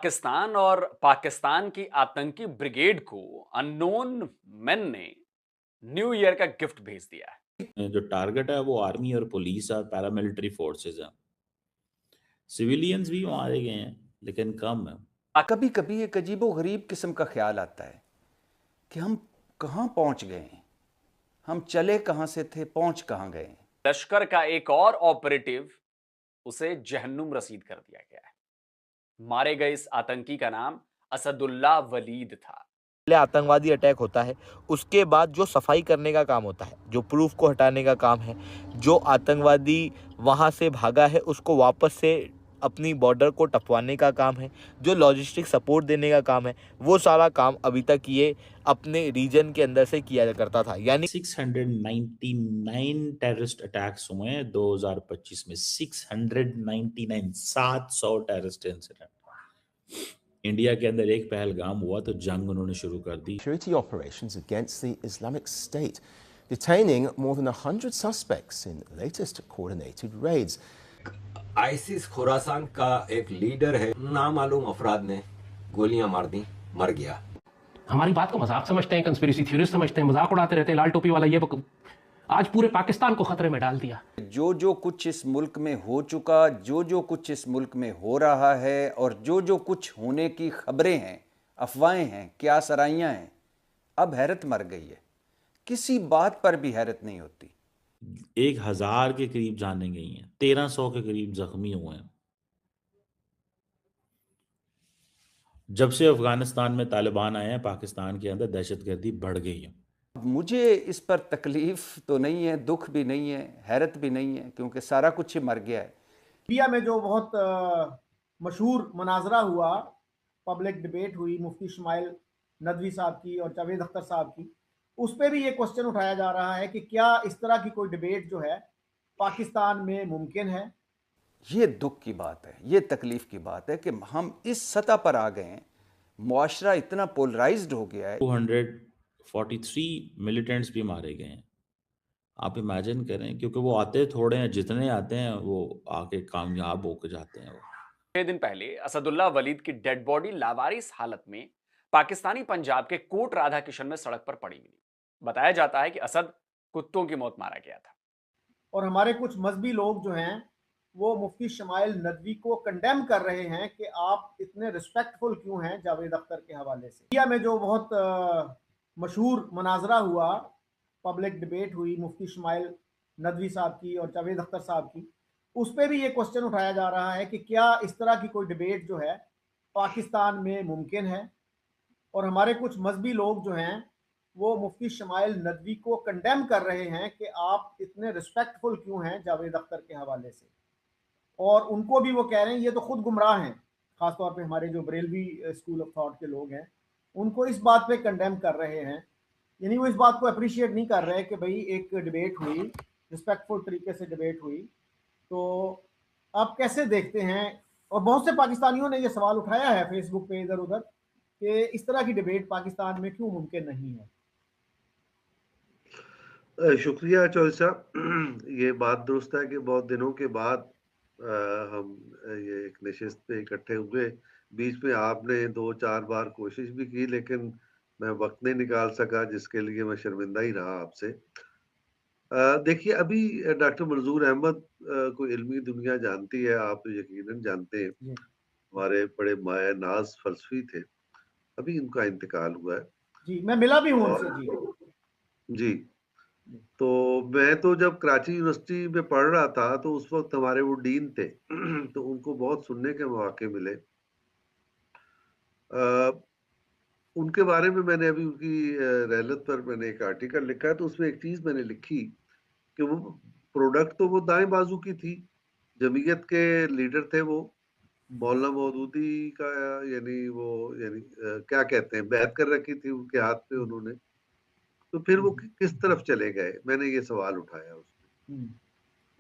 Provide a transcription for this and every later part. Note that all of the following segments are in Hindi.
पाकिस्तान और पाकिस्तान की आतंकी ब्रिगेड को अननोन मेन ने न्यू ईयर का गिफ्ट भेज दिया है। जो टारगेट है वो आर्मी और पुलिस और पैरामिलिट्री फोर्सेस हैं। सिविलियंस भी मारे गए हैं लेकिन कम है। कभी कभी एक अजीबो गरीब किस्म का ख्याल आता है कि हम कहाँ पहुंच गए हैं, हम चले कहाँ से थे, पहुंच कहाँ गए हैं। लश्कर का एक और ऑपरेटिव उसे जहन्नुम रसीद कर दिया गया है। मारे गए इस आतंकी का नाम असदुल्ला वलीद था। आतंकवादी अटैक होता है, उसके बाद जो सफाई करने का काम होता है, जो प्रूफ को हटाने का काम है, जो आतंकवादी वहाँ से भागा है उसको वापस से अपनी बॉर्डर को टपवाने का काम है, जो लॉजिस्टिक सपोर्ट देने का काम है, वो सारा काम अभी तक ये अपने रीजन के अंदर से किया करता था। यानी 699 टेररिस्ट अटैक्स हुए हैं 2025 में। 699, 700 टेररिस्ट इंसिडेंट। इंडिया के अंदर एक पहलगाम हुआ तो जंग उन्होंने शुरू कर दी। Security operations against the Islamic State, detaining more than 100 suspects in latest coordinated raids. ISIS Khorasan का एक लीडर है, नामालूम अफराद ने गोलियां मार दी, मर गया। हमारी बात को मजाक समझते हैं, कंस्पिरेसी थ्योरिस्ट समझते हैं, मजाक उड़ाते रहते हैं। लाल टोपी वाला ये आज पूरे पाकिस्तान को खतरे में डाल दिया। जो कुछ इस मुल्क में हो चुका, जो कुछ इस मुल्क में हो रहा है और जो कुछ होने की खबरें हैं, अफवाहें हैं, क्या सराइयां हैं, अब हैरत मर गई है। किसी बात पर भी हैरत नहीं होती। 1000 के करीब जाने गई हैं, 1300 के करीब जख्मी हुए हैं। जब से अफगानिस्तान में तालिबान आए हैं, पाकिस्तान के अंदर दहशतगर्दी बढ़ गई है। मुझे इस पर तकलीफ तो नहीं है, दुख भी नहीं है, हैरत भी नहीं है, क्योंकि सारा कुछ ही मर गया है। इंडिया में जो बहुत मशहूर मनाजरा हुआ, पब्लिक डिबेट हुई मुफ्ती इस्माइल नदवी साहब की और जावेद अख्तर साहब की, उस पर भी ये क्वेश्चन उठाया जा रहा है कि क्या इस तरह की कोई डिबेट जो है पाकिस्तान में मुमकिन है। ये दुख की बात है, ये तकलीफ की बात है कि हम इस सतह पर आ गए हैं, मुआशरा इतना पोलराइज्ड हो गया है। 243 मिलिटेंट्स भी मारे गए हैं। आप इमेजिन करें, क्योंकि वो आते थोड़े हैं, जितने आते हैं वो आके कामयाब होकर जाते हैं। वो 6 दिन पहले असदुल्ला वलीद की डेड बॉडी लावारिस हालत में पाकिस्तानी पंजाब के कोट राधा किशन में सड़क पर पड़ी मिली। बताया जाता है कि असद कुत्तों की मौत मारा गया था। और हमारे कुछ मजहबी लोग जो हैं वो मुफ्ती इस्माइल नदवी को कंडेम कर रहे हैं कि आप इतने रिस्पेक्टफुल क्यों हैं जावेद अख्तर के हवाले से। इंडिया में जो बहुत मशहूर मनाजरा हुआ, पब्लिक डिबेट हुई मुफ्ती इस्माइल नदवी साहब की और जावेद अख्तर साहब की, उस पर भी ये क्वेश्चन उठाया जा रहा है कि क्या इस तरह की कोई डिबेट जो है पाकिस्तान में मुमकिन है। और हमारे कुछ मजहबी लोग जो हैं वो मुफ्ती इस्माइल नदवी को कंडेम कर रहे हैं कि आप इतने रिस्पेक्टफुल क्यों हैं जावेद अख्तर के हवाले से। और उनको भी वो कह रहे हैं, ये तो खुद गुमराह हैं, खासतौर पे हमारे जो बरेलवी स्कूल ऑफ थॉट के लोग हैं, उनको इस बात पे कंडेम कर रहे हैं। यानी वो इस बात को अप्रिशिएट नहीं कर रहे कि भाई एक डिबेट हुई, रिस्पेक्टफुल तरीके से डिबेट हुई। तो आप कैसे देखते हैं, और बहुत से पाकिस्तानियों ने ये सवाल उठाया है फेसबुक पे इधर उधर कि इस तरह की डिबेट पाकिस्तान में क्यों मुमकिन नहीं है। शुक्रिया चौधरी साहब। ये बात दुरुस्त है कि बहुत दिनों के बाद हम ये एक नशिस्त पे इकट्ठे हुए। बीच में आपने 2-4 बार कोशिश भी की, लेकिन मैं वक्त नहीं निकाल सका, जिसके लिए मैं शर्मिंदा ही रहा आपसे। देखिए, अभी डॉक्टर मंजूर अहमद को इल्मी दुनिया जानती है, आप तो यकीनन जानते हैं। हमारे बड़े माया नाज फलसफी थे, अभी इनका इंतकाल हुआ है। जी, मैं मिला भी हूँ और उनसे। जी जी, तो मैं तो जब कराची यूनिवर्सिटी में पढ़ रहा था तो उस वक्त हमारे वो डीन थे तो उनको बहुत सुनने के मौके मिले। उनके बारे में मैंने अभी उनकी रहलत पर मैंने एक आर्टिकल लिखा है, तो उसमें एक चीज मैंने लिखी कि वो प्रोडक्ट तो वो दाएं बाजू की थी, जमीयत के लीडर थे वो, मौलाना मौदूदी का, यानी क्या कहते हैं, बैत कर रखी थी उनके हाथ पे उन्होंने। तो फिर वो किस तरफ चले गए, मैंने ये सवाल उठाया उसमें।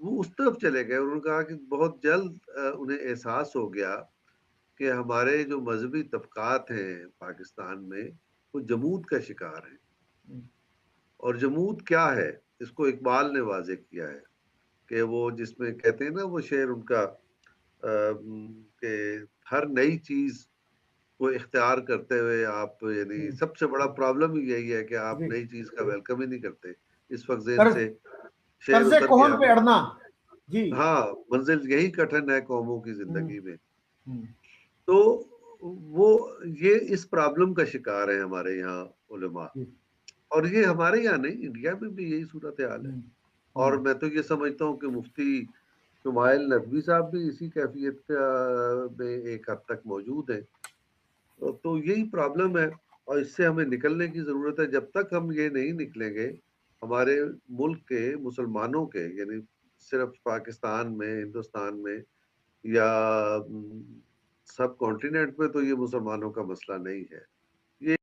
वो उस तरफ चले गए, उन्होंने कहा कि बहुत जल्द उन्हें एहसास हो गया कि हमारे जो मजहबी तबकात हैं पाकिस्तान में वो जमूद का शिकार हैं। और जमूद क्या है, इसको इकबाल ने वाजे किया है कि वो जिसमें कहते हैं ना, वो शेर उनका कि हर नई चीज को इख्तियार करते हुए आप यानी सबसे बड़ा प्रॉब्लम ही यही है कि आप जी। नई चीज का वेलकम ही नहीं करते। इस वक्त जेल कर्ज से शेर कर्जे उतर कोहन गया। पे अड़ना। जी। हाँ, मंजिल यही कठिन है कौमों की हम्म, जिंदगी में। हम्म, तो वो ये इस प्रॉब्लम का शिकार है हमारे यहाँ उलमा। जी, और ये हमारे यहाँ नहीं, इंडिया में भी यही सूरत हाल है। और मैं तो ये समझता हूँ कि मुफ्ती शुमाइल नदवी साहब भी इसी कैफियत में एक हद तक मौजूद है। तो यही प्रॉब्लम है और इससे हमें निकलने की जरूरत है। जब तक हम ये नहीं निकलेंगे, हमारे मुल्क के मुसलमानों के यानी सिर्फ पाकिस्तान में, हिंदुस्तान में या सब कॉन्टिनेंट में तो ये मुसलमानों का मसला नहीं है।